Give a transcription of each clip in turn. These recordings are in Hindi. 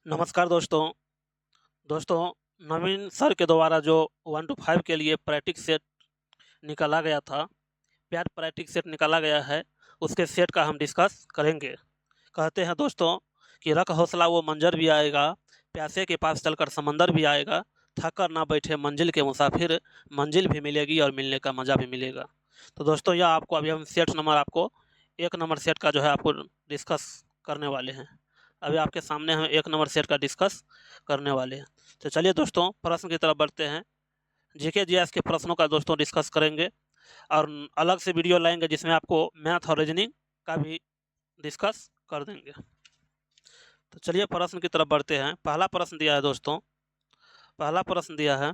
नमस्कार दोस्तों। दोस्तों, नवीन सर के द्वारा जो 1 टू 5 के लिए प्रैक्टिस सेट निकाला गया था, पैड प्रैक्टिस सेट निकाला गया है, उसके सेट का हम डिस्कस करेंगे। कहते हैं दोस्तों कि रख हौसला वो मंज़र भी आएगा, प्यासे के पास चलकर समंदर भी आएगा, थक कर ना बैठे मंजिल के मुसाफिर, मंजिल भी मिलेगी और मिलने का मज़ा भी मिलेगा। तो दोस्तों, यह आपको अभी हम सेट नंबर आपको 1 नंबर सेट का जो है आपको डिस्कस करने वाले हैं। अभी आपके सामने हम 1 नंबर सेट का डिस्कस करने वाले हैं। तो चलिए दोस्तों, प्रश्न की तरफ बढ़ते हैं। जीके जीएस के प्रश्नों का दोस्तों डिस्कस करेंगे और अलग से वीडियो लाएँगे जिसमें आपको मैथ और रीजनिंग का भी डिस्कस कर देंगे। तो चलिए प्रश्न की तरफ बढ़ते हैं। पहला प्रश्न दिया है दोस्तों, पहला प्रश्न दिया है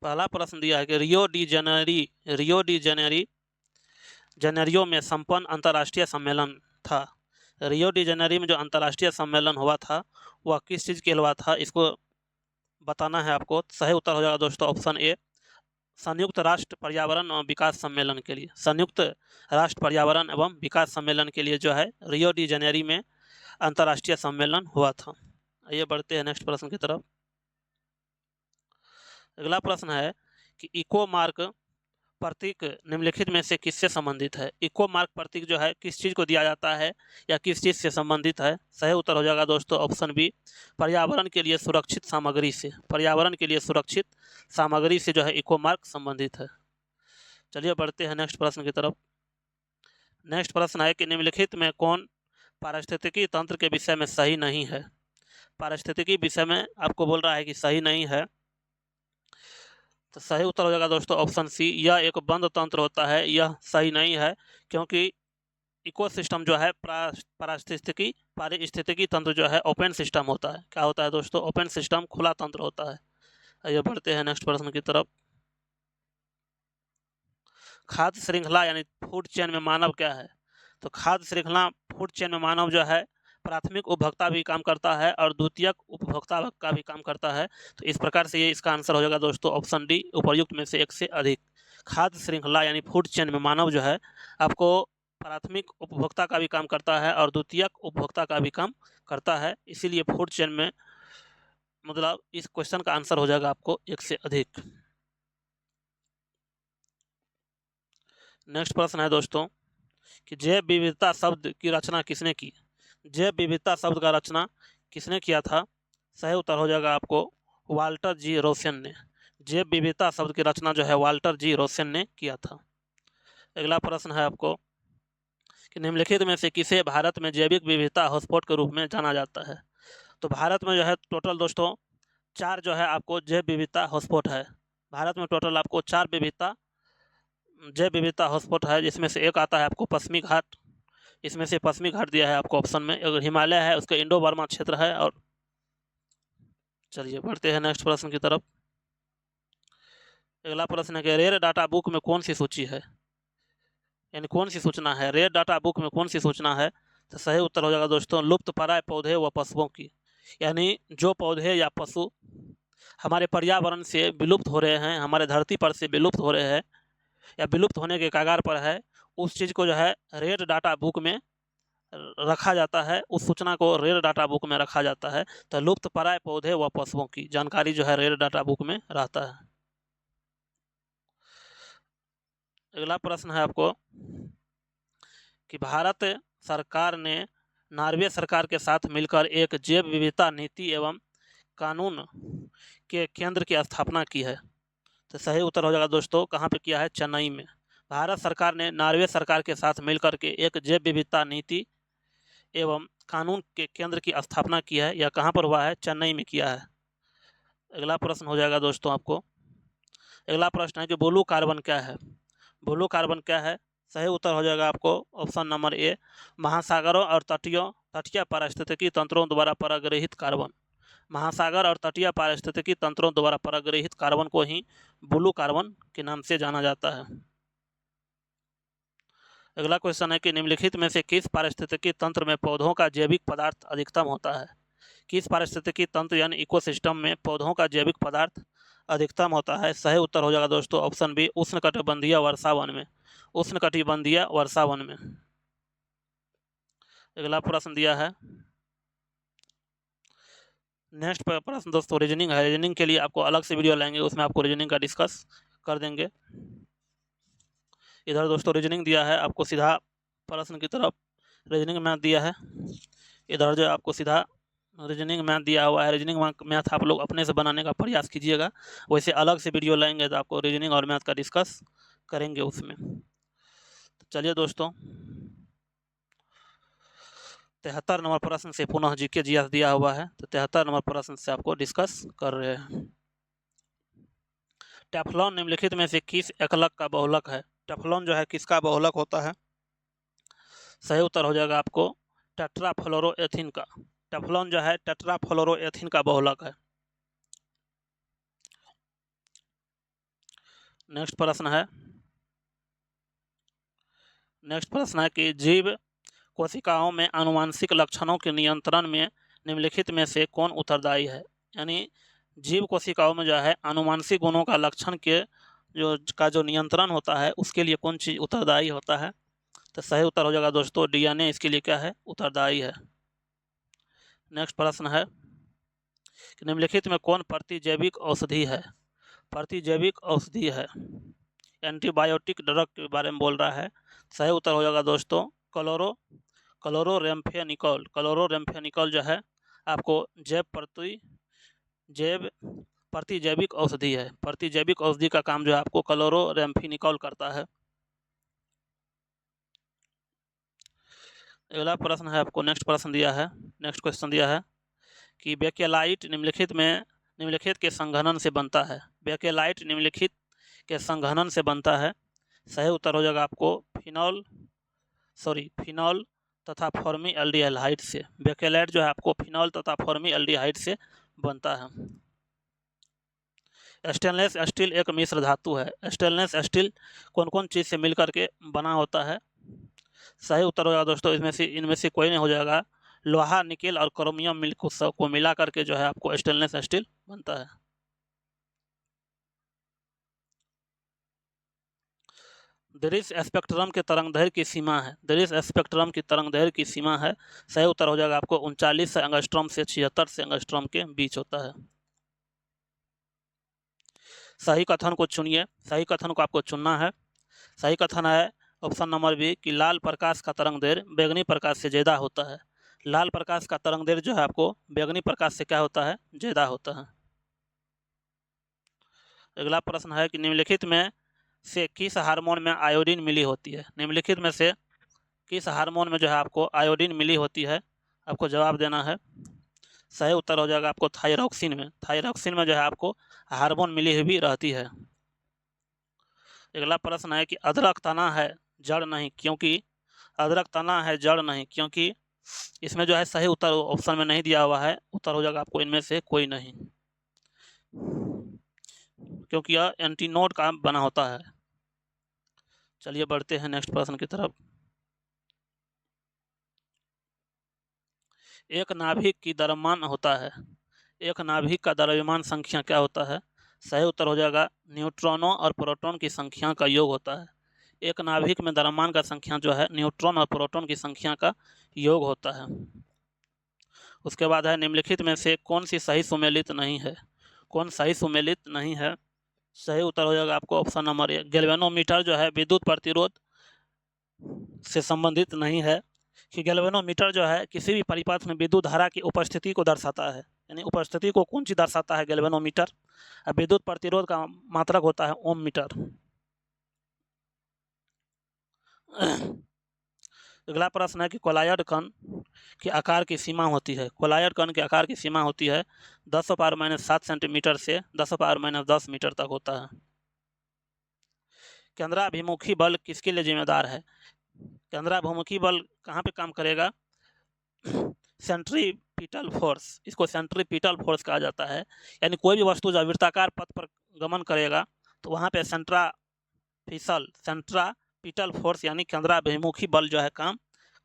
पहला प्रश्न दिया है कि रियो डी जेनेरियो में संपन्न अंतर्राष्ट्रीय सम्मेलन था। रियो डी जेनेरियो में जो अंतर्राष्ट्रीय सम्मेलन हुआ था, वह किस चीज़ के लिए था, इसको बताना है आपको। सही उत्तर हो जाएगा दोस्तों ऑप्शन ए, संयुक्त राष्ट्र पर्यावरण एवं विकास सम्मेलन के लिए। संयुक्त राष्ट्र पर्यावरण एवं विकास सम्मेलन के लिए जो है रियो डी जेनेरियो में अंतर्राष्ट्रीय सम्मेलन हुआ था। आइए बढ़ते हैं नेक्स्ट प्रश्न की तरफ। अगला प्रश्न है कि इको मार्क प्रतीक निम्नलिखित में से किससे संबंधित है। इको मार्क प्रतीक जो है किस चीज़ को दिया जाता है या किस चीज़ से संबंधित है। सही उत्तर हो जाएगा दोस्तों ऑप्शन बी, पर्यावरण के लिए सुरक्षित सामग्री से। पर्यावरण के लिए सुरक्षित सामग्री से जो है इको मार्क संबंधित है। चलिए बढ़ते हैं नेक्स्ट प्रश्न की तरफ। नेक्स्ट प्रश्न है कि निम्नलिखित में कौन पारिस्थितिकी तंत्र के विषय में सही नहीं है। पारिस्थितिकी विषय में आपको बोल रहा है कि सही नहीं है, तो सही उत्तर हो जाएगा दोस्तों ऑप्शन सी, यह एक बंद तंत्र होता है। यह सही नहीं है क्योंकि इकोसिस्टम जो है पारिस्थितिकी तंत्र जो है ओपन सिस्टम होता है। क्या होता है दोस्तों? ओपन सिस्टम, खुला तंत्र होता है। आइए बढ़ते हैं नेक्स्ट प्रश्न की तरफ। खाद्य श्रृंखला यानी फूड चेन में मानव क्या है। तो खाद्य श्रृंखला फूड चेन में मानव जो है प्राथमिक उपभोक्ता भी काम करता है और द्वितीयक उपभोक्ता का भी काम करता है। तो इस प्रकार से ये इसका आंसर हो जाएगा दोस्तों ऑप्शन डी, उपर्युक्त में से एक से अधिक। खाद्य श्रृंखला यानी फूड चेन में मानव जो है आपको प्राथमिक उपभोक्ता का भी काम करता है और द्वितीयक उपभोक्ता का भी काम करता है, इसीलिए फूड चेन में मतलब इस क्वेश्चन का आंसर हो जाएगा आपको एक से अधिक। नेक्स्ट प्रश्न है दोस्तों कि जैव विविधता शब्द की रचना किसने की। जैव विविधता शब्द का रचना किसने किया था। सही उत्तर हो जाएगा आपको वाल्टर जी रोसेन ने। जैव विविधता शब्द की रचना जो है वाल्टर जी रोसेन ने किया था। अगला प्रश्न है आपको कि निम्नलिखित में से किसे भारत में जैविक विविधता हॉटस्पॉट के रूप में जाना जाता है। तो भारत में जो है टोटल दोस्तों 4 जो है आपको जैव विविधता हॉटस्पॉट है। भारत में टोटल आपको 4 जैव विविधता हॉटस्पॉट है, जिसमें से एक आता है आपको पश्चिमी घाट। इसमें से पश्चिमी घाट दिया है आपको ऑप्शन में। अगर हिमालय है उसका इंडो बर्मा क्षेत्र है। और चलिए बढ़ते हैं नेक्स्ट प्रश्न की तरफ। अगला प्रश्न है कि रेयर डाटा बुक में कौन सी सूची है, यानी कौन सी सूचना है। रेयर डाटा बुक में कौन सी सूचना है। तो सही उत्तर हो जाएगा दोस्तों लुप्तप्राय पौधे व पशुओं की, यानी जो पौधे या पशु हमारे पर्यावरण से विलुप्त हो रहे हैं, हमारे धरती पर से विलुप्त हो रहे हैं या विलुप्त होने के कगार पर है, उस चीज़ को जो है रेयर डाटा बुक में रखा जाता है। उस सूचना को रेयर डाटा बुक में रखा जाता है। तो लुप्तप्राय पौधे व पशुओं की जानकारी जो है रेयर डाटा बुक में रहता है। अगला प्रश्न है आपको कि भारत सरकार ने नॉर्वे सरकार के साथ मिलकर एक जैव विविधता नीति एवं कानून के केंद्र की स्थापना की है। तो सही उत्तर हो जाएगा दोस्तों कहाँ पे किया है, चेन्नई में। भारत सरकार ने नॉर्वे सरकार के साथ मिलकर के एक जैव विविधता नीति एवं कानून के केंद्र की स्थापना की है। यह कहाँ पर हुआ है, चेन्नई में किया है। अगला प्रश्न हो जाएगा दोस्तों आपको। अगला प्रश्न है कि ब्लू कार्बन क्या है। ब्लू कार्बन क्या है। सही उत्तर हो जाएगा आपको ऑप्शन नंबर ए, महासागरों और तटीय पारिस्थितिकी तंत्रों द्वारा परागृहित कार्बन। महासागर और तटीय पारिस्थितिकी तंत्रों द्वारा परागृहित कार्बन को ही ब्लू कार्बन के नाम से जाना जाता है। अगला क्वेश्चन है कि निम्नलिखित में से किस पारिस्थितिकी तंत्र में पौधों का जैविक पदार्थ अधिकतम होता है। किस पारिस्थितिकी तंत्र यानी इकोसिस्टम में पौधों का जैविक पदार्थ अधिकतम होता है। सही उत्तर हो जाएगा दोस्तों ऑप्शन बी, उष्णकटिबंधीय वर्षावन में। उष्णकटिबंधीय वर्षावन में। अगला प्रश्न दिया है, नेक्स्ट प्रश्न दोस्तों रीजनिंग है। रीजनिंग के लिए आपको अलग से वीडियो लाएंगे, उसमें आपको रीजनिंग का डिस्कस कर देंगे। इधर दोस्तों रीजनिंग दिया है आपको सीधा प्रश्न की तरफ, रीजनिंग मैथ दिया है। इधर जो आपको सीधा रीजनिंग मैथ दिया हुआ है, रीजनिंग मैथ आप लोग अपने से बनाने का प्रयास कीजिएगा। वैसे अलग से वीडियो लाएंगे तो आपको रीजनिंग और मैथ का डिस्कस करेंगे उसमें। तो चलिए दोस्तों 73 नंबर प्रश्न से पुनः जीके जीएस दिया हुआ है, तो 73 नंबर प्रश्न से आपको डिस्कस कर रहे हैं। टेफ्लॉन निम्नलिखित में से किस एकलक का बहुलक है? टेफ्लॉन जो है किसका बहुलक होता है? सही उत्तर हो जाएगा आपको टेट्राफ्लोरोएथिन का। टेफ्लॉन जो है टेट्राफ्लोरोएथिन का बहुलक है। नेक्स्ट प्रश्न है कि जीव कोशिकाओं में आनुवांशिक लक्षणों के नियंत्रण में निम्नलिखित में से कौन उत्तरदायी है? यानी जीव कोशिकाओं में जो है आनुवांशिक गुणों का लक्षण के जो नियंत्रण होता है उसके लिए कौन चीज उत्तरदायी होता है? तो सही उत्तर हो जाएगा दोस्तों डीएनए इसके लिए क्या है? उत्तरदायी है। नेक्स्ट प्रश्न है कि निम्नलिखित में कौन प्रतिजैविक औषधि है? प्रतिजैविक औषधि है, एंटीबायोटिक ड्रग के बारे में बोल रहा है। सही उत्तर हो जाएगा दोस्तों क्लोरोरेम्फेनिकोल। क्लोरोरेम्फेनिकोल जो है आपको जैव प्रतिजैविक औषधि है। प्रतिजैविक औषधि का काम जो है आपको क्लोरोरेम्फेनिकोल करता है। अगला प्रश्न है आपको नेक्स्ट क्वेश्चन दिया है कि बेकेलाइट निम्नलिखित के संघनन से बनता है। बेकेलाइट निम्नलिखित के संघनन से बनता है। सही उत्तर हो जाएगा आपको फिनॉल तथा फॉर्मीएल्डिहाइड से। बेकेलाइट जो है आपको फिनॉल तथा फॉर्मीएल्डिहाइड से बनता है। स्टेनलेस स्टील एक मिश्र धातु है। स्टेनलेस स्टील कौन कौन चीज से मिलकर के बना होता है? सही उत्तर हो जाएगा दोस्तों इनमें से कोई नहीं हो जाएगा। लोहा, निकेल और क्रोमियम मिल को मिला करके जो है आपको स्टेनलेस स्टील बनता है। दृश्य स्पेक्ट्रम के तरंगदैर्घ्य की सीमा है। दृश्य स्पेक्ट्रम की तरंगदैर्घ्य की सीमा है। सही उत्तर हो जाएगा आपको 39 एंगस्ट्रॉम से 76 एंगस्ट्रॉम के बीच होता है। सही कथन को चुनिए। सही कथन को आपको चुनना है। सही कथन है ऑप्शन नंबर बी कि लाल प्रकाश का तरंगदैर्घ्य बैगनी प्रकाश से ज़्यादा होता है। लाल प्रकाश का तरंगदैर्घ्य जो है आपको बैगनी प्रकाश से क्या होता है? ज़्यादा होता है। अगला प्रश्न है कि निम्नलिखित में से किस हार्मोन में आयोडीन मिली होती है? निम्नलिखित में से किस हार्मोन में जो है आपको आयोडीन मिली होती है? आपको जवाब देना है। सही उत्तर हो जाएगा आपको थायरॉक्सिन में। थायरॉक्सिन में जो है आपको हार्मोन मिली हुई रहती है। अगला प्रश्न है कि अदरक तना है जड़ नहीं क्योंकि? अदरक तना है जड़ नहीं क्योंकि इसमें जो है सही उत्तर ऑप्शन में नहीं दिया हुआ है। उत्तर हो जाएगा आपको इनमें से कोई नहीं, क्योंकि यह एंटीनोड का बना होता है। चलिए बढ़ते हैं नेक्स्ट प्रश्न की तरफ। एक नाभिक की द्रव्यमान होता है। एक नाभिक का द्रव्यमान संख्या क्या होता है? सही उत्तर हो जाएगा न्यूट्रॉनों और प्रोटॉन की संख्या का योग होता है। एक नाभिक में द्रव्यमान का संख्या जो है न्यूट्रॉन और प्रोटॉन की संख्या का योग होता है। उसके बाद है निम्नलिखित में से कौन सी सही सुमेलित नहीं है? कौन सही सुमेलित नहीं है? सही उत्तर हो जाएगा आपको ऑप्शन नंबर ए। गैल्वेनोमीटर जो है विद्युत प्रतिरोध से संबंधित नहीं है, कि गैल्वेनोमीटर जो है किसी भी परिपथ में विद्युत धारा की उपस्थिति को दर्शाता है। यानी उपस्थिति को कौन सी दर्शाता है? गैल्वेनोमीटर। विद्युत प्रतिरोध का मात्रक होता है ओम मीटर। अगला प्रश्न है कि कोलायड कण के आकार की सीमा होती है। कोलायड कण के आकार की सीमा होती है 10⁻⁷ सेंटीमीटर से 10⁻10 मीटर तक होता है। केंद्राभिमुखी बल किसके लिए जिम्मेदार है? केंद्राभिमुखी बल कहाँ पे काम करेगा? Centripetal force. इसको सेंट्रीपिटल फोर्स कहा जाता है। यानी कोई भी वस्तु जब वृत्ताकार पथ पर गमन करेगा तो वहाँ पे सेंट्रापिटल फोर्स यानी केंद्राभिमुखी बल जो है काम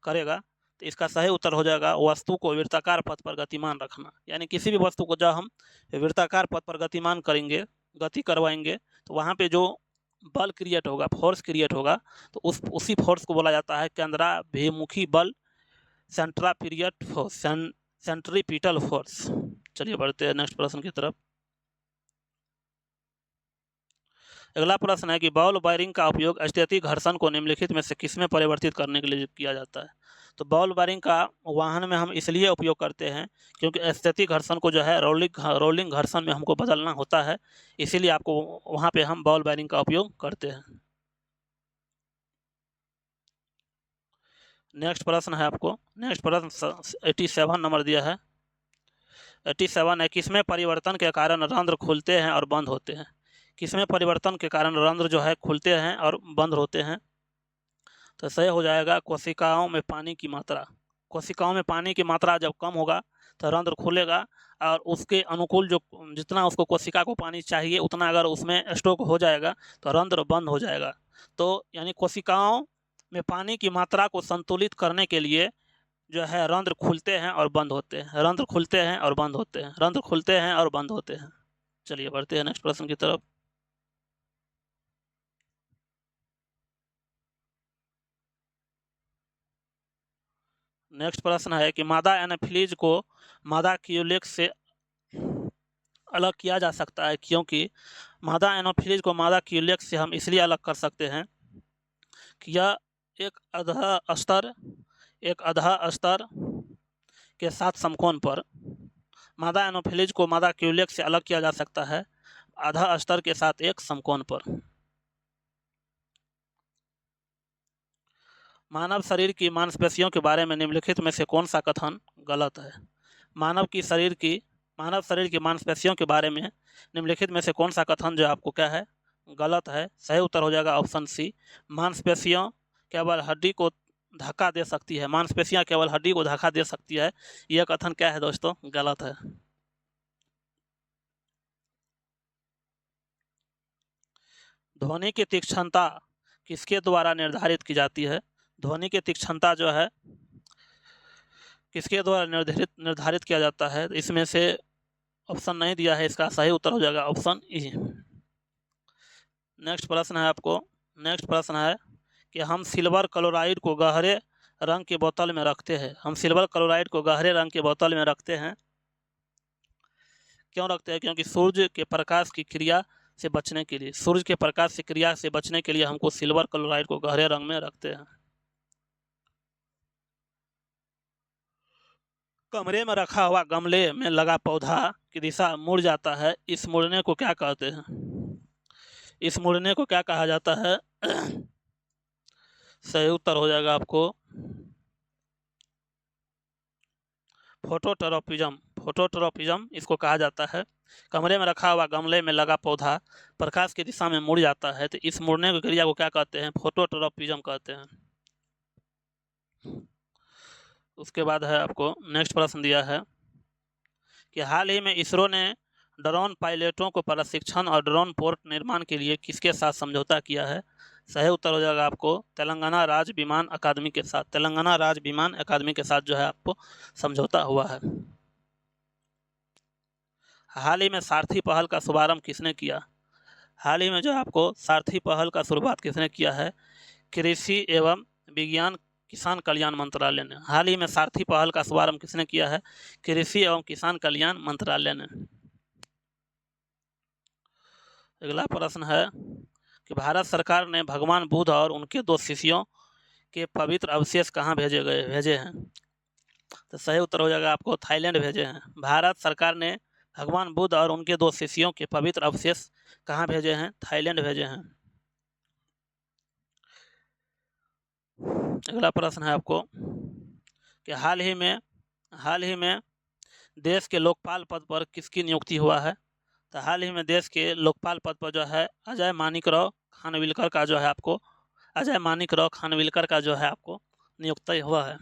करेगा। तो इसका सही उत्तर हो जाएगा वस्तु को वृत्ताकार पथ पर गतिमान रखना। यानी किसी भी वस्तु को जब हम वृत्ताकार पथ पर गतिमान करेंगे, गति करवाएंगे, तो वहाँ पे जो बल क्रिएट होगा, फोर्स क्रिएट होगा, तो उसी फोर्स को बोला जाता है केंद्राभिमुखी बल सेंट्रापीरियट फोर्स, सेंट्रीपिटल फोर्स। चलिए बढ़ते हैं नेक्स्ट प्रश्न की तरफ। अगला प्रश्न है कि बॉल बेयरिंग का उपयोग स्थितीय घर्षण को निम्नलिखित में से किसमें परिवर्तित करने के लिए किया जाता है? तो बॉल बेयरिंग का वाहन में हम इसलिए उपयोग करते हैं क्योंकि स्थितीय घर्षण को जो है रोलिंग घर्षण में हमको बदलना होता है, इसीलिए आपको वहाँ पे हम बॉल बेयरिंग का उपयोग करते हैं। नेक्स्ट प्रश्न है आपको, नेक्स्ट प्रश्न 87 नंबर दिया है। 87 है, किसमें परिवर्तन के कारण रंध्र खुलते हैं और बंद होते हैं? किसमें परिवर्तन के कारण रंध्र जो है खुलते हैं और बंद होते हैं? तो सही हो जाएगा कोशिकाओं में पानी की मात्रा। कोशिकाओं में पानी की मात्रा जब कम होगा तो रंध्र खुलेगा और उसके अनुकूल जो जितना उसको कोशिका को पानी चाहिए उतना अगर उसमें स्टॉक हो जाएगा तो रंध्र बंद हो जाएगा। तो यानी कोशिकाओं में पानी की मात्रा को संतुलित करने के लिए जो है रंध्र खुलते हैं और बंद होते हैं, रंध्र खुलते हैं और बंद होते हैं, रंध्र खुलते हैं और बंद होते हैं। चलिए बढ़ते हैं नेक्स्ट प्रश्न की तरफ। नेक्स्ट प्रश्न है कि मादा एनाफिलीज को मादा क्यूलेक्स से अलग किया जा सकता है क्योंकि मादा एनाफिलीज को मादा क्यूलेक्स से हम इसलिए अलग कर सकते हैं कि यह एक आधा स्तर के साथ समकोण पर, मादा एनाफिलीज को मादा क्यूलेक्स से अलग किया जा सकता है आधा स्तर के साथ एक समकोण पर। मानव शरीर की मांसपेशियों के बारे में निम्नलिखित में से कौन सा कथन गलत है? मानव शरीर की मांसपेशियों के बारे में निम्नलिखित में से कौन सा कथन जो आपको क्या है गलत है? सही उत्तर हो जाएगा ऑप्शन सी, मांसपेशियां केवल हड्डी को धक्का दे सकती है, मांसपेशियां केवल हड्डी को धक्का दे सकती है। यह कथन क्या है दोस्तों? गलत है। ध्वनि की तीक्ष्णता किसके द्वारा निर्धारित की जाती है? ध्वनि की तीक्ष्णता जो है किसके द्वारा निर्धारित किया जाता है? इसमें से ऑप्शन नहीं दिया है, इसका सही उत्तर हो जाएगा ऑप्शन ई। नेक्स्ट प्रश्न है आपको, नेक्स्ट प्रश्न है कि हम सिल्वर क्लोराइड को गहरे रंग की बोतल में रखते हैं। हम सिल्वर क्लोराइड को गहरे रंग की बोतल में रखते हैं, क्यों रखते हैं? क्योंकि सूर्य के प्रकाश की क्रिया से बचने के लिए, सूर्य के प्रकाश की क्रिया से बचने के लिए हमको सिल्वर क्लोराइड को गहरे रंग में रखते हैं। कमरे में रखा हुआ गमले में लगा पौधा की दिशा मुड़ जाता है, इस मुड़ने को क्या कहते हैं? इस मुड़ने को क्या कहा जाता है? सही उत्तर हो जाएगा आपको फोटोट्रॉपिज्म। फोटोट्रॉपिज्म इसको कहा जाता है। कमरे में रखा हुआ गमले में लगा पौधा प्रकाश की दिशा में मुड़ जाता है, तो इस मुड़ने की क्रिया को क्या कहते हैं? फोटोट्रॉपिज्म कहते हैं। उसके बाद है आपको नेक्स्ट प्रश्न दिया है कि हाल ही में इसरो ने ड्रोन पायलटों को प्रशिक्षण और ड्रोन पोर्ट निर्माण के लिए किसके साथ समझौता किया है? सही उत्तर हो जाएगा आपको तेलंगाना राज्य विमान अकादमी के साथ। तेलंगाना राज्य विमान अकादमी के साथ जो है आपको समझौता हुआ है। हाल ही में सारथी पहल का शुभारंभ किसने किया? हाल ही में जो आपको सारथी पहल का शुरुआत किसने किया है? कृषि एवं विज्ञान किसान कल्याण मंत्रालय ने। हाल ही में सारथी पहल का शुभारंभ किसने किया है? कृषि एवं किसान कल्याण मंत्रालय ने। अगला प्रश्न है कि भारत सरकार ने भगवान बुद्ध और उनके 2 शिष्यों के पवित्र अवशेष कहाँ भेजे हैं? तो सही उत्तर हो जाएगा आपको थाईलैंड भेजे हैं। भारत सरकार ने भगवान बुद्ध और उनके 2 शिष्यों के पवित्र अवशेष कहाँ भेजे हैं? थाईलैंड भेजे हैं। अगला प्रश्न है आपको कि हाल ही में देश के लोकपाल पद पर किसकी नियुक्ति हुआ है? तो हाल ही में देश के लोकपाल पद पर जो है अजय माणिकराव खानविलकर का जो है आपको नियुक्ति हुआ है।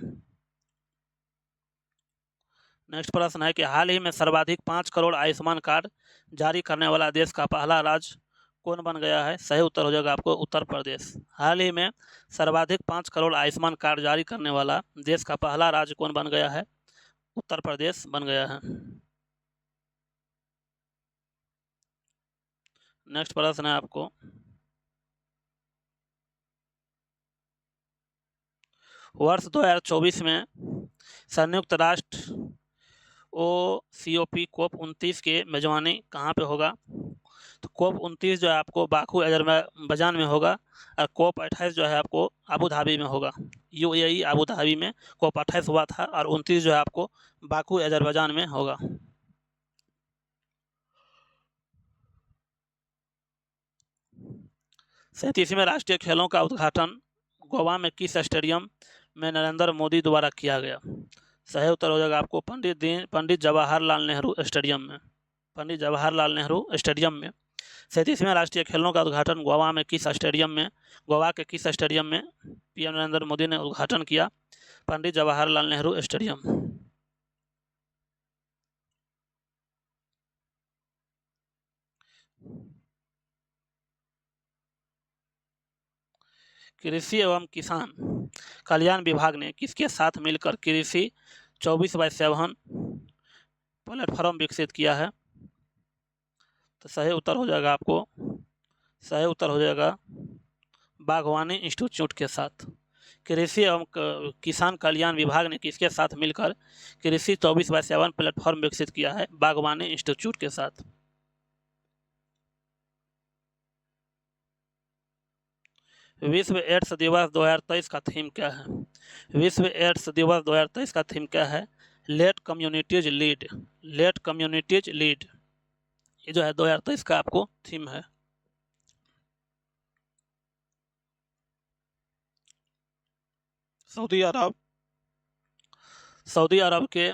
नेक्स्ट प्रश्न है कि हाल ही में सर्वाधिक 5 करोड़ आयुष्मान कार्ड जारी करने वाला देश का पहला राज्य कौन बन गया है? सही उत्तर हो जाएगा आपको उत्तर प्रदेश। हाल ही में सर्वाधिक 5 करोड़ आयुष्मान कार्ड जारी करने वाला देश का पहला राज्य कौन बन गया है? उत्तर प्रदेश बन गया है। नेक्स्ट प्रश्न है आपको वर्ष 2024 में संयुक्त राष्ट्र COP COP29 के मेजबानी कहाँ पे होगा? तो COP29 जो है आपको बाकू अजरबैजान में होगा और COP28 जो है आपको अबू धाबी में होगा। UAE अबू धाबी में COP28 हुआ था और 29 जो है आपको बाकू अजरबैजान में होगा। सैंतीसवें राष्ट्रीय खेलों का उद्घाटन गोवा में किस स्टेडियम में नरेंद्र मोदी द्वारा किया गया? सही उत्तर हो जाएगा आपको पंडित जवाहरलाल नेहरू स्टेडियम में। पंडित जवाहरलाल नेहरू स्टेडियम में 37वें राष्ट्रीय खेलों का उद्घाटन गोवा के किस स्टेडियम में PM नरेंद्र मोदी ने उद्घाटन किया? पंडित जवाहरलाल नेहरू स्टेडियम। कृषि एवं किसान कल्याण विभाग ने किसके साथ मिलकर कृषि 24/7 प्लेटफॉर्म विकसित किया है? तो सही उत्तर हो जाएगा बागवानी इंस्टीट्यूट के साथ। कृषि एवं किसान कल्याण विभाग ने किसके साथ मिलकर कृषि 24/7 प्लेटफॉर्म विकसित किया है? बागवानी इंस्टीट्यूट के साथ। विश्व एड्स दिवस 2023 का थीम क्या है? विश्व एड्स दिवस 2023 का थीम क्या है? Let communities lead. ये जो है 2023 का आपको थीम है। सऊदी अरब के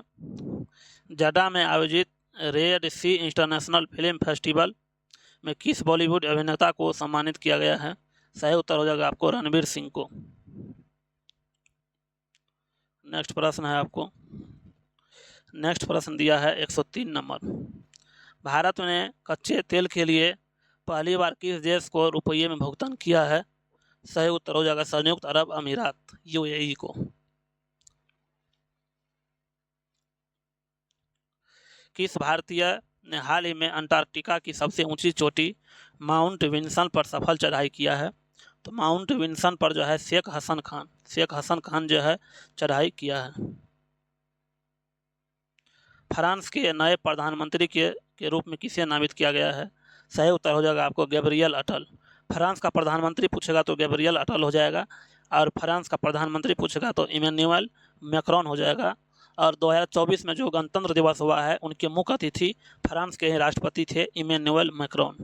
जड्डा में आयोजित रेड सी इंटरनेशनल फिल्म फेस्टिवल में किस बॉलीवुड अभिनेता को सम्मानित किया गया है? सही उत्तर हो जाएगा आपको रणवीर सिंह को। नेक्स्ट प्रश्न दिया है 103 नंबर। भारत ने कच्चे तेल के लिए पहली बार किस देश को रुपये में भुगतान किया है? सही उत्तर हो जाएगा संयुक्त अरब अमीरात UAE को। किस भारतीय ने हाल ही में अंटार्कटिका की सबसे ऊंची चोटी माउंट विल्सन पर सफल चढ़ाई किया है? तो माउंट विल्सन पर जो है शेख हसन खान जो है चढ़ाई किया है। फ्रांस के नए प्रधानमंत्री के रूप में किसे नामित किया गया है? सही उत्तर हो जाएगा आपको गैब्रियल अटल। फ्रांस का प्रधानमंत्री पूछेगा तो गैब्रियल अटल हो जाएगा और फ्रांस का प्रधानमंत्री पूछेगा तो इमैनुअल मैक्रोन हो जाएगा। और 2024 में जो गणतंत्र दिवस हुआ है उनके मुख्य अतिथि फ्रांस के राष्ट्रपति थे इमैनुअल मैक्रोन।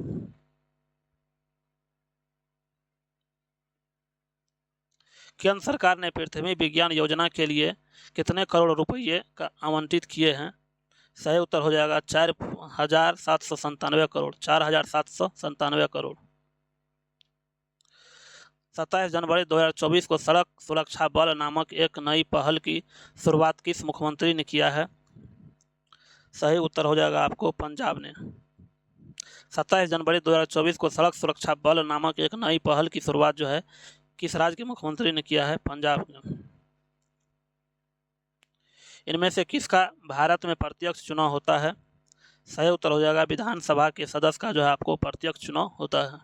केंद्र सरकार ने पृथ्वी विज्ञान योजना के लिए कितने करोड़ रुपये का आवंटित किए हैं? सही उत्तर हो जाएगा 4,797 करोड़। 4,797 करोड़। 27 जनवरी 2024 को सड़क सुरक्षा बल नामक एक नई पहल की शुरुआत किस मुख्यमंत्री ने किया है? सही उत्तर हो जाएगा आपको पंजाब ने। 27 जनवरी 2024 को सड़क सुरक्षा बल नामक एक नई पहल की शुरुआत जो है किस राज्य के मुख्यमंत्री ने किया है? पंजाब ने। इनमें से किसका भारत में प्रत्यक्ष चुनाव होता है? सही उत्तर हो जाएगा विधानसभा के सदस्य का जो है आपको प्रत्यक्ष चुनाव होता है।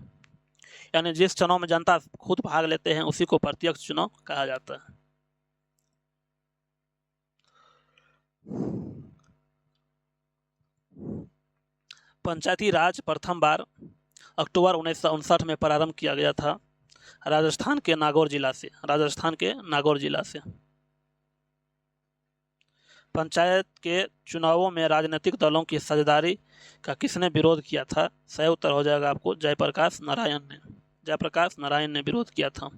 यानी जिस चुनाव में जनता खुद भाग लेते हैं उसी को प्रत्यक्ष चुनाव कहा जाता है। पंचायती राज प्रथम बार अक्टूबर 1959 में प्रारंभ किया गया था राजस्थान के नागौर जिला से। पंचायत के चुनावों में राजनीतिक दलों की साझेदारी का किसने विरोध किया था? सही उत्तर हो जाएगा आपको जयप्रकाश नारायण ने विरोध किया था।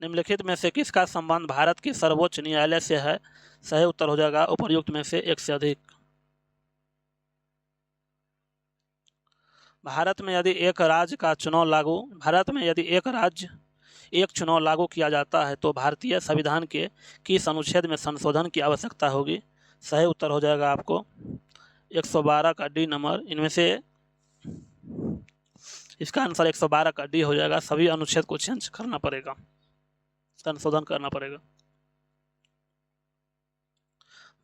निम्नलिखित में से किसका संबंध भारत के सर्वोच्च न्यायालय से है? सही उत्तर हो जाएगा उपर्युक्त में से एक से अधिक। भारत में यदि एक राज्य एक चुनाव लागू किया जाता है तो भारतीय संविधान के किस अनुच्छेद में संशोधन की आवश्यकता होगी? सही उत्तर हो जाएगा आपको 112 का डी नंबर। इनमें से इसका आंसर 112 का डी हो जाएगा। सभी अनुच्छेद को चेंज करना पड़ेगा, संशोधन करना पड़ेगा।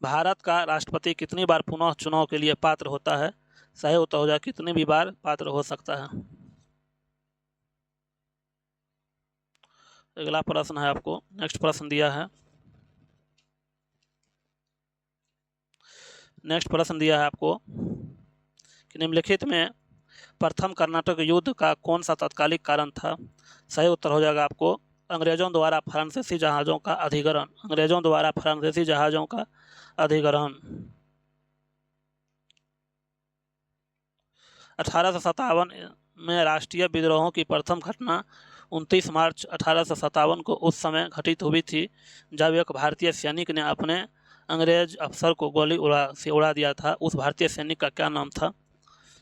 भारत का राष्ट्रपति कितनी बार पुनः चुनाव के लिए पात्र होता है? सही उत्तर हो जाएगा कितनी भी बार पात्र हो सकता है। अगला प्रश्न है आपको, नेक्स्ट प्रश्न दिया है, नेक्स्ट प्रश्न दिया है आपको कि निम्नलिखित में प्रथम कर्नाटक युद्ध का कौन सा तात्कालिक कारण था। सही उत्तर हो जाएगा आपको अंग्रेजों द्वारा फ्रांसीसी जहाज़ों का अधिग्रहण। अंग्रेजों द्वारा फ्रांसीसी जहाज़ों का अधिग्रहण। 1857 में राष्ट्रीय विद्रोहों की प्रथम घटना 29 मार्च 1857 को उस समय घटित हुई थी जब एक भारतीय सैनिक ने अपने अंग्रेज अफसर को गोली से उड़ा दिया था। उस भारतीय सैनिक का क्या नाम था।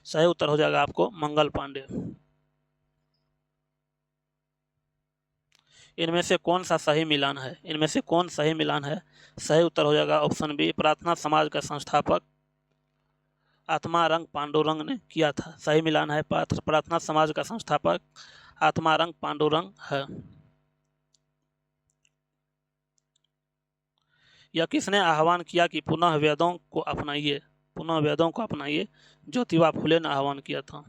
सही उत्तर हो जाएगा आपको मंगल पांडे। इनमें से कौन सा सही मिलान है, इनमें से कौन सही मिलान है। सही उत्तर हो जाएगा ऑप्शन बी, प्रार्थना समाज का संस्थापक आत्मारंग पांडुरंग ने किया था। सही मिलान है प्रार्थना समाज का संस्थापक आत्मारंग पांडुरंग है। यह किसने आह्वान किया कि पुनः वेदों को अपनाइए, पुनः वेदों को अपनाइए। ज्योतिबा फुले ने आह्वान किया था।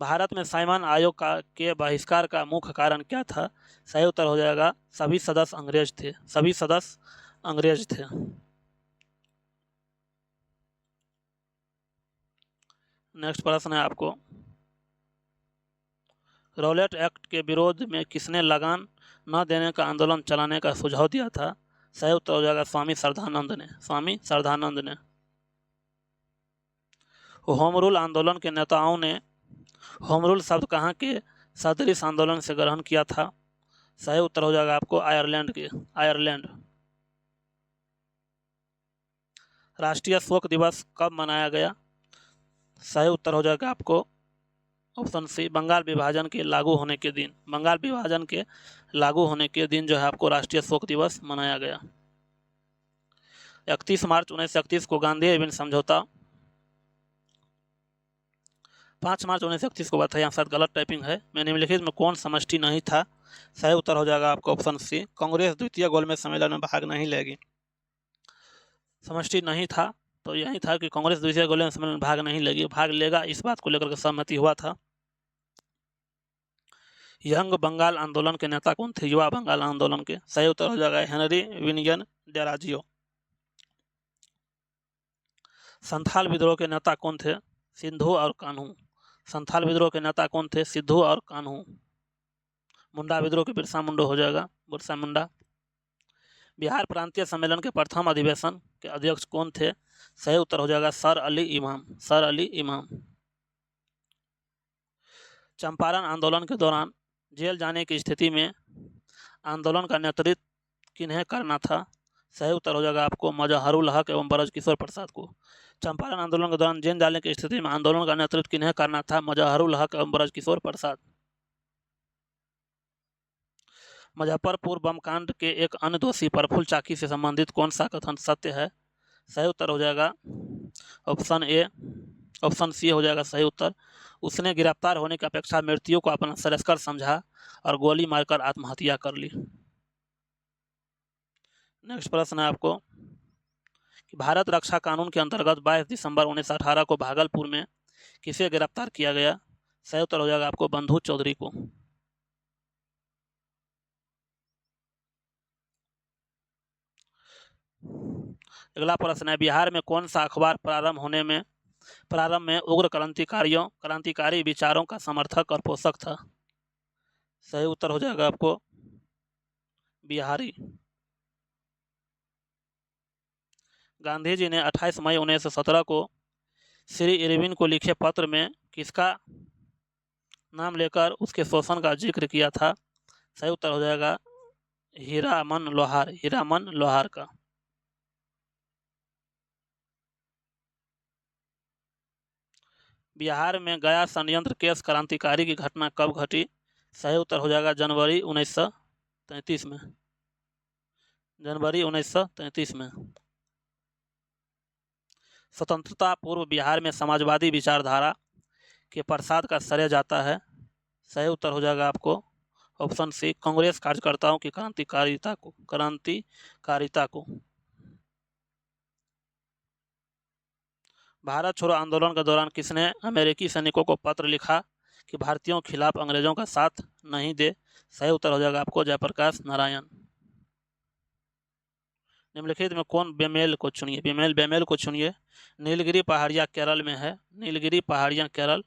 भारत में साइमन आयोग के बहिष्कार का मुख्य कारण क्या था। सही उत्तर हो जाएगा सभी सदस्य अंग्रेज थे, सभी सदस्य अंग्रेज थे। नेक्स्ट प्रश्न है आपको, रौलेट एक्ट के विरोध में किसने लगान न देने का आंदोलन चलाने का सुझाव दिया था। सही उत्तर हो जाएगा स्वामी श्रद्धानंद ने, स्वामी श्रद्धानंद ने। होम रूल आंदोलन के नेताओं ने होम रूल शब्द कहाँ के सदृश आंदोलन से ग्रहण किया था। सही उत्तर हो जाएगा आपको आयरलैंड के, आयरलैंड। राष्ट्रीय शोक दिवस कब मनाया गया। सही उत्तर हो जाएगा आपको ऑप्शन सी, बंगाल विभाजन के लागू होने के दिन। बंगाल विभाजन के लागू होने के दिन जो है आपको राष्ट्रीय शोक दिवस मनाया गया। 31 मार्च 1931 को गांधी एवं समझौता, 5 मार्च 1931 को बात है, यहाँ साथ गलत टाइपिंग है। मैं निम्नलिखित में कौन समष्टि नहीं था। सही उत्तर हो जाएगा आपको ऑप्शन सी, कांग्रेस द्वितीय गोलमेज सम्मेलन में भाग नहीं लेगी। समष्टि नहीं था तो यही था कि कांग्रेस द्वितीय गोलमेज सम्मेलन में भाग नहीं लेगी, भाग लेगा इस बात को लेकर सहमति हुआ था। यंग बंगाल आंदोलन के नेता कौन थे, युवा बंगाल आंदोलन के। सही उत्तर हो जाएगा हेनरी विनियन डेराजियो। संथाल विद्रोह के नेता कौन थे, सिद्धू और कान्हू। संथाल विद्रोह के नेता कौन थे, सिद्धू और कान्हू। मुंडा विद्रोह के बिरसा मुंडा हो जाएगा, बिरसा मुंडा। बिहार प्रांतीय सम्मेलन के प्रथम अधिवेशन के अध्यक्ष कौन थे। सही उत्तर हो जाएगा सर अली इमाम, सर अली इमाम। चंपारण आंदोलन के दौरान जेल जाने की स्थिति में आंदोलन का नेतृत्व किन्हें करना था। सही उत्तर हो जाएगा आपको मजहरुल हक एवं ब्रजकिशोर प्रसाद को। चंपारण आंदोलन के दौरान जेल जाने की स्थिति में आंदोलन का नेतृत्व किन्हें करना था, मजहरुल हक एवं ब्रजकिशोर प्रसाद। मुजफ्फरपुर बम कांड के एक अन्य दोषी प्रफुल्ल चाकी से संबंधित कौन सा कथन सत्य है। सही उत्तर हो जाएगा ऑप्शन ए, ऑप्शन सी हो जाएगा सही उत्तर। उसने गिरफ्तार होने की अपेक्षा मृत्यु को अपना श्रेयस्कर समझा और गोली मारकर आत्महत्या कर ली। नेक्स्ट प्रश्न है आपको कि भारत रक्षा कानून के अंतर्गत 22 दिसंबर 1918 को भागलपुर में किसे गिरफ्तार किया गया। सही उत्तर हो जाएगा आपको बंधु चौधरी को। अगला प्रश्न है, बिहार में कौन सा अखबार प्रारंभ में उग्र क्रांतिकारी विचारों का समर्थक और पोषक था। सही उत्तर हो जाएगा आपको बिहारी। गांधी जी ने 28 मई 1917 को श्री इरविन को लिखे पत्र में किसका नाम लेकर उसके शोषण का जिक्र किया था। सही उत्तर हो जाएगा हीरामन लोहार, हीरामन लोहार का। बिहार में गया षड्यंत्र केस क्रांतिकारी की घटना कब घटी। सही उत्तर हो जाएगा जनवरी 1933 में, जनवरी 1933 में। स्वतंत्रता पूर्व बिहार में समाजवादी विचारधारा के प्रसाद का श्रेय जाता है। सही उत्तर हो जाएगा आपको ऑप्शन सी, कांग्रेस कार्यकर्ताओं की क्रांतिकारिता को। भारत छोड़ो आंदोलन के दौरान किसने अमेरिकी सैनिकों को पत्र लिखा कि भारतीयों के खिलाफ अंग्रेजों का साथ नहीं दे। सही उत्तर हो जाएगा आपको जयप्रकाश नारायण। निम्नलिखित में कौन बेमेल को चुनिए, बेमेल को चुनिए। नीलगिरी पहाड़ियाँ केरल में है, नीलगिरी पहाड़ियाँ केरल,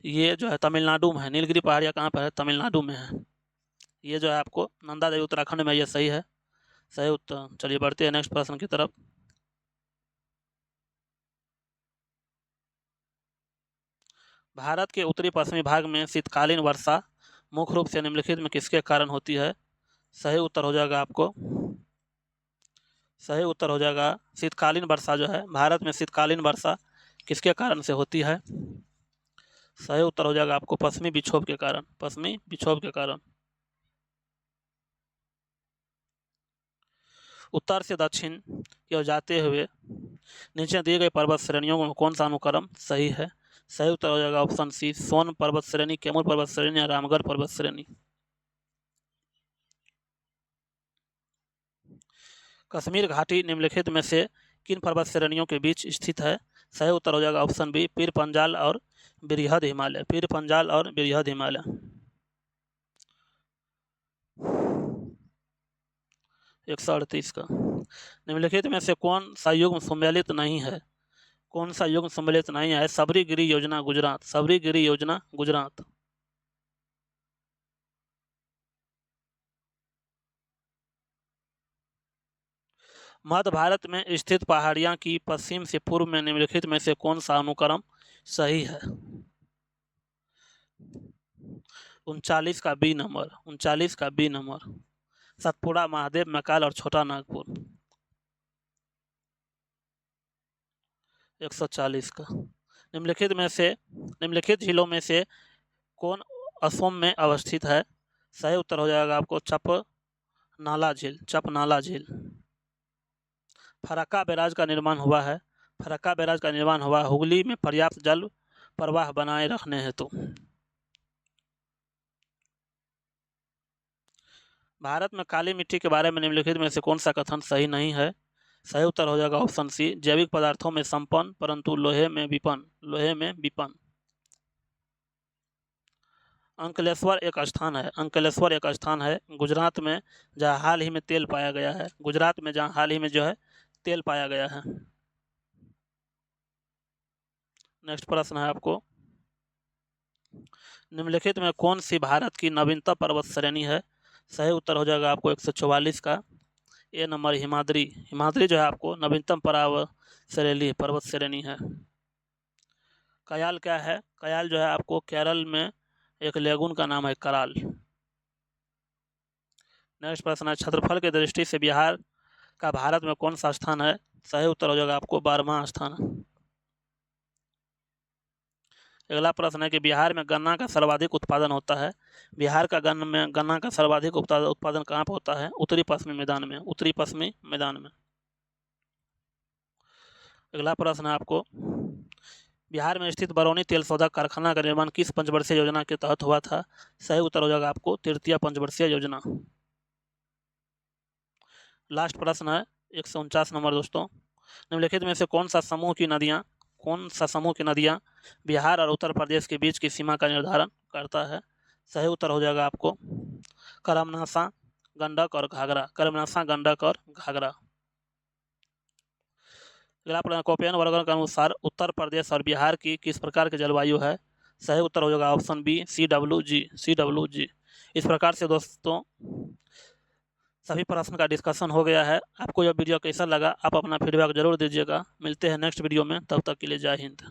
ये जो है तमिलनाडु में है। नीलगिरी पहाड़ियाँ कहाँ पर है? तमिलनाडु में है। ये जो है आपको नंदा देवी उत्तराखंड में, ये सही है, सही उत्तर। चलिए बढ़ते हैं नेक्स्ट प्रश्न की तरफ। भारत के उत्तरी पश्चिमी भाग में शीतकालीन वर्षा मुख्य रूप से निम्नलिखित में किसके कारण होती है? सही उत्तर हो जाएगा आपको, सही उत्तर हो जाएगा शीतकालीन वर्षा जो है भारत में शीतकालीन वर्षा किसके कारण से होती है? सही उत्तर हो जाएगा आपको पश्चिमी विक्षोभ के कारण, पश्चिमी विक्षोभ के कारण। उत्तर से दक्षिण की ओर जाते हुए नीचे दिए गए पर्वत श्रेणियों में कौन सा अनुक्रम सही है? सही उत्तर हो जाएगा ऑप्शन सी, सोन पर्वत श्रेणी, कैमूर पर्वत श्रेणी या रामगढ़ पर्वत श्रेणी। कश्मीर घाटी निम्नलिखित में से किन पर्वत श्रेणियों के बीच स्थित है? सही उत्तर हो जाएगा ऑप्शन बी, पीर पंजाल और बृहद हिमालय, पीर पंजाल और बृहद हिमालय। 138 का। निम्नलिखित में से कौन सा युग्म सम्मिलित नहीं है? कौन सा युग्म सम्मिलित नहीं है? सबरीगिरी योजना गुजरात, सबरीगिरी योजना गुजरात। मध्य भारत में स्थित पहाड़ियाँ की पश्चिम से पूर्व में निम्नलिखित में से कौन सा अनुक्रम सही है? 39 का बी नंबर, 39 का बी नंबर। सतपुड़ा, महादेव, मैकाल और छोटा नागपुर। 140 का। निम्नलिखित झीलों में से कौन असम में अवस्थित है? सही उत्तर हो जाएगा आपको चप नाला झील, चप नाला झील। फरक्का बैराज का निर्माण हुआ है, फरक्का बैराज का निर्माण हुआ हुगली में पर्याप्त जल प्रवाह बनाए रखने हेतु। भारत में काली मिट्टी के बारे में निम्नलिखित में से कौन सा कथन सही नहीं है? सही उत्तर हो जाएगा ऑप्शन सी, जैविक पदार्थों में संपन्न परंतु लोहे में विपन्न, लोहे में विपन्न। अंकलेश्वर एक स्थान है, अंकलेश्वर एक स्थान है गुजरात में जहाँ हाल ही में तेल पाया गया है, गुजरात में जहाँ हाल ही में जो है तेल पाया गया है। नेक्स्ट प्रश्न है आपको, निम्नलिखित में कौन सी भारत की नवीनतम पर्वत श्रेणी है? सही उत्तर हो जाएगा आपको 144 का ए नंबर, हिमाद्री। हिमाद्री जो है आपको नवीनतम पर्वत श्रेणी है। कयाल क्या है? कयाल जो है आपको केरल में एक लेगुन का नाम है कराल। नेक्स्ट प्रश्न है, क्षेत्रफल की दृष्टि से बिहार का भारत में कौन सा स्थान है? सही उत्तर हो जाएगा आपको 12वां स्थान। अगला प्रश्न है कि बिहार में गन्ना का सर्वाधिक उत्पादन होता है। बिहार का गन्ना का सर्वाधिक उत्पादन कहाँ पर होता है? उत्तरी पश्चिमी मैदान में, उत्तरी पश्चिमी मैदान में। अगला प्रश्न है आपको, बिहार में स्थित बरौनी तेल शोधक कारखाना का निर्माण किस पंचवर्षीय योजना के तहत हुआ था? सही उत्तर हो जाएगा आपको तृतीय पंचवर्षीय योजना। लास्ट प्रश्न है 149 नंबर दोस्तों, निम्नलिखित में से कौन सा समूह की नदियाँ बिहार और उत्तर प्रदेश के बीच की सीमा का निर्धारण करता है? सही उत्तर हो जाएगा आपको करमनासा, गंडक और घाघरा, करमनासा, गंडक और घाघरा। अगला प्रश्न, कोपेन वर्गन के अनुसार उत्तर प्रदेश और बिहार की किस प्रकार की जलवायु है? सही उत्तर हो जाएगा ऑप्शन बी, CWG। इस प्रकार से दोस्तों सभी प्रश्न का डिस्कशन हो गया है। आपको यह वीडियो कैसा लगा आप अपना फीडबैक जरूर दीजिएगा। मिलते हैं नेक्स्ट वीडियो में, तब तक के लिए जय हिंद।